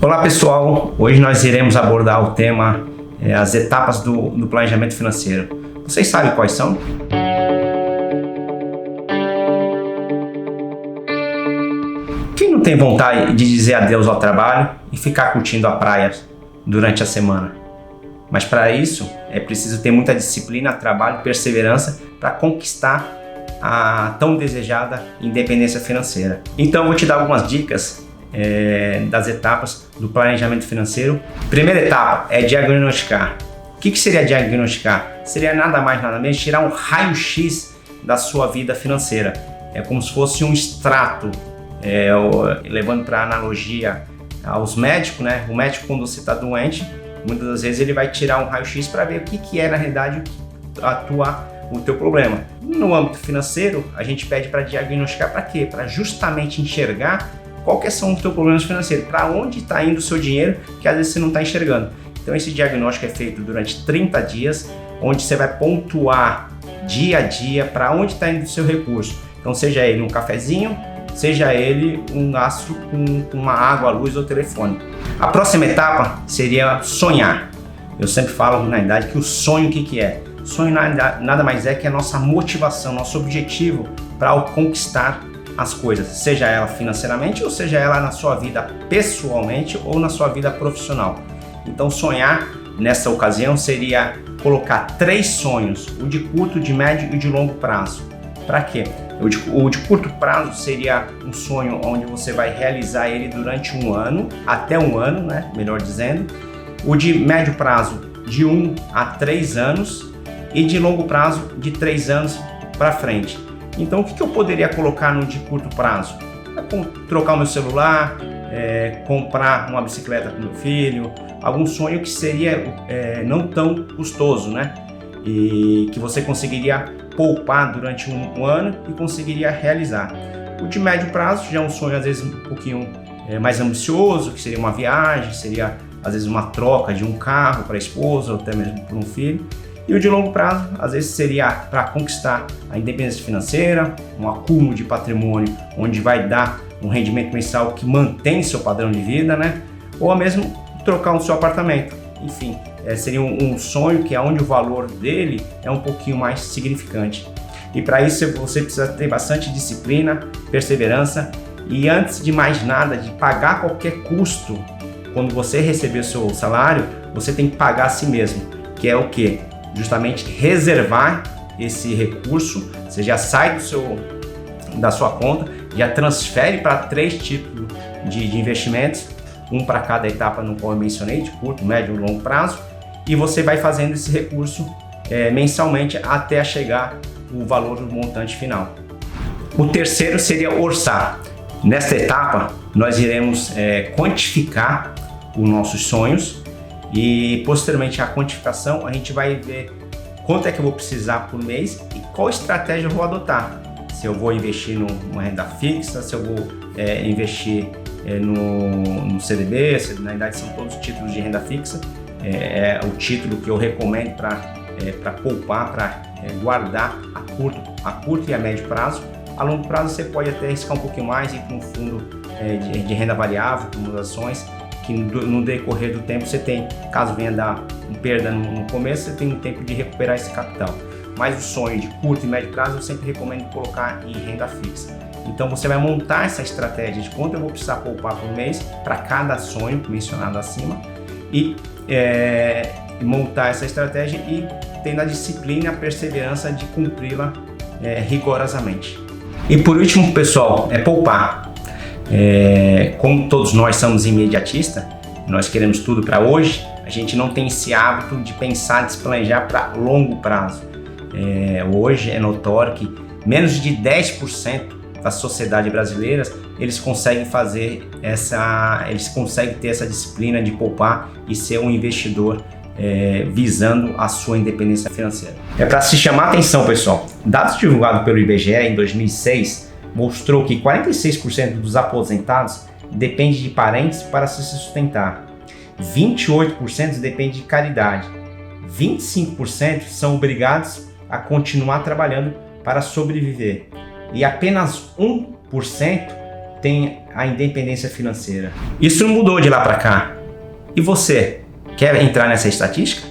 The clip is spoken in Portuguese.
Olá pessoal, hoje nós iremos abordar o tema as etapas do planejamento financeiro. Vocês sabem quais são? Quem não tem vontade de dizer adeus ao trabalho e ficar curtindo a praia durante a semana? Mas para isso é preciso ter muita disciplina, trabalho e perseverança para conquistar a tão desejada independência financeira. Então eu vou te dar algumas dicas das etapas do planejamento financeiro. Primeira etapa é diagnosticar. O que seria diagnosticar? Seria nada mais nada menos tirar um raio-x da sua vida financeira. É como se fosse um extrato, levando para analogia aos médicos, né? O médico, quando você está doente, muitas das vezes ele vai tirar um raio-x para ver o que é na realidade o teu problema. No âmbito financeiro, a gente pede para diagnosticar para quê? Para justamente enxergar quais são os teus problemas financeiros, para onde está indo o seu dinheiro, que às vezes você não está enxergando. Então esse diagnóstico é feito durante 30 dias, onde você vai pontuar dia a dia para onde está indo o seu recurso. Então seja ele um cafezinho, seja ele um gasto com uma água, luz ou telefone. A próxima etapa seria sonhar. Eu sempre falo na verdade que o sonho o que é? O sonho nada mais é que a nossa motivação, nosso objetivo para conquistar as coisas, seja ela financeiramente ou seja ela na sua vida pessoalmente ou na sua vida profissional. Então sonhar nessa ocasião seria colocar 3 sonhos, o de curto, de médio e de longo prazo. Para quê? O de curto prazo seria um sonho onde você vai realizar ele durante um ano, até um ano, né? Melhor dizendo. O de médio prazo de 1 a 3 anos e de longo prazo de 3 anos para frente. Então o que eu poderia colocar no de curto prazo? Trocar o meu celular, comprar uma bicicleta para o meu filho, algum sonho que seria não tão custoso, né? E que você conseguiria poupar durante um ano e conseguiria realizar. O de médio prazo já é um sonho às vezes um pouquinho mais ambicioso, que seria uma viagem, seria às vezes uma troca de um carro para a esposa ou até mesmo para um filho. E o de longo prazo, às vezes seria para conquistar a independência financeira, um acúmulo de patrimônio onde vai dar um rendimento mensal que mantém seu padrão de vida, né? Ou mesmo trocar o seu apartamento. Enfim, seria um sonho que é onde o valor dele é um pouquinho mais significante. E para isso você precisa ter bastante disciplina, perseverança e antes de mais nada, de pagar qualquer custo, quando você receber o seu salário, você tem que pagar a si mesmo, que é o quê? Justamente reservar esse recurso, você já sai da sua conta, já transfere para 3 tipos de investimentos, um para cada etapa no qual eu mencionei, de curto, médio e longo prazo, e você vai fazendo esse recurso mensalmente até chegar o valor do montante final. O terceiro seria orçar. Nesta etapa, nós iremos quantificar os nossos sonhos e posteriormente a quantificação a gente vai ver quanto é que eu vou precisar por mês e qual estratégia eu vou adotar. Se eu vou investir numa renda fixa, se eu vou investir no CDB, na verdade são todos títulos de renda fixa, é o título que eu recomendo para poupar, para guardar a curto e a médio prazo. A longo prazo você pode até arriscar um pouquinho mais e ir para um fundo de renda variável, como as ações, que no decorrer do tempo você tem, caso venha dar uma perda no começo, você tem um tempo de recuperar esse capital. Mas o sonho de curto e médio prazo eu sempre recomendo colocar em renda fixa. Então você vai montar essa estratégia de quanto eu vou precisar poupar por mês para cada sonho mencionado acima e montar essa estratégia e tendo a disciplina e a perseverança de cumpri-la rigorosamente. E por último, pessoal, poupar. Como todos nós somos imediatistas, nós queremos tudo para hoje, a gente não tem esse hábito de pensar, de se planejar para longo prazo. Hoje é notório que menos de 10% da sociedade brasileira eles conseguem eles conseguem ter essa disciplina de poupar e ser um investidor visando a sua independência financeira. É para se chamar a atenção, pessoal. Dados divulgados pelo IBGE em 2006 mostrou que 46% dos aposentados dependem de parentes para se sustentar, 28% dependem de caridade, 25% são obrigados a continuar trabalhando para sobreviver e apenas 1% tem a independência financeira. Isso não mudou de lá para cá. E você, quer entrar nessa estatística?